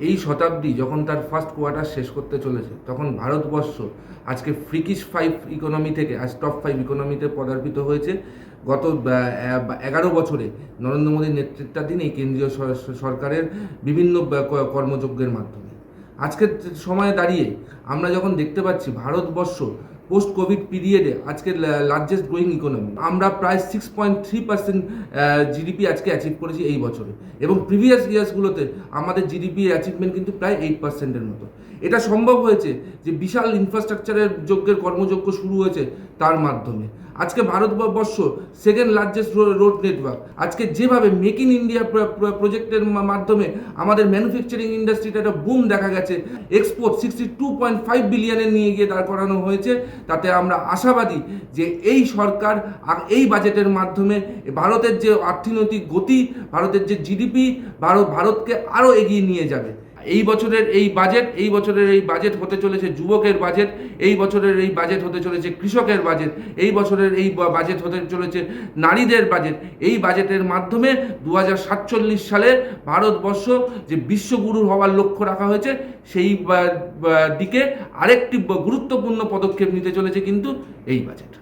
এই শতাব্দী যখন তার ফার্স্ট কোয়ার্টার শেষ করতে চলেছে, তখন ভারতবর্ষ আজকে ফ্রিকিশ 5 ইকোনমি থেকে আজ টপ 5 ইকোনমিতে পদার্পিত হয়েছে। গত 11 বছরে নরেন্দ্র মোদীর নেতৃত্বাধীন এই কেন্দ্রীয় সরকারের বিভিন্ন কর্মযজ্ঞের মাধ্যমে আজকের সময়ে দাঁড়িয়ে আমরা যখন দেখতে পাচ্ছি ভারতবর্ষ পোস্ট কোভিড পিরিয়ডে আজকে লার্জেস্ট গ্রোয়িং ইকোনমি, আমরা প্রায় 6.3% জিডিপি আজকে অ্যাচিভ করেছি এই বছরে, এবং প্রিভিয়াস ইয়ার্সগুলোতে আমাদের জিডিপি অ্যাচিভমেন্ট কিন্তু প্রায় 8%-এর মতো। এটা সম্ভব হয়েছে যে বিশাল ইনফ্রাস্ট্রাকচারের কর্মযজ্ঞ শুরু হয়েছে তার মাধ্যমে। আজকে Bharatvarsha second largest road network. আজকে যেভাবে মেক ইন ইন্ডিয়া প্রজেক্টের মাধ্যমে আমাদের ম্যানুফ্যাকচারিং ইন্ডাস্ট্রিটা একটা বুম দেখা গেছে, এক্সপোর্ট 62.5 বিলিয়নে নিয়ে গিয়ে দাঁড় করানো হয়েছে। তাতে আমরা আশাবাদী যে এই সরকার এই বাজেটের মাধ্যমে ভারতের যে অর্থনৈতিক গতি, ভারতের যে জিডিপি, ভারতকে আরও এগিয়ে নিয়ে যাবে। এই বছরের এই বাজেট হতে চলেছে যুবকের বাজেট, এই বছরের এই বাজেট হতে চলেছে কৃষকের বাজেট, এই বছরের এই বাজেট হতে চলেছে নারীদের বাজেট। এই বাজেটের মাধ্যমে 2047 সালে ভারতবর্ষ যে বিশ্বগুরু হওয়ার লক্ষ্য রাখা হয়েছে, সেই দিকে আরেকটি গুরুত্বপূর্ণ পদক্ষেপ নিতে চলেছে কিন্তু এই বাজেট।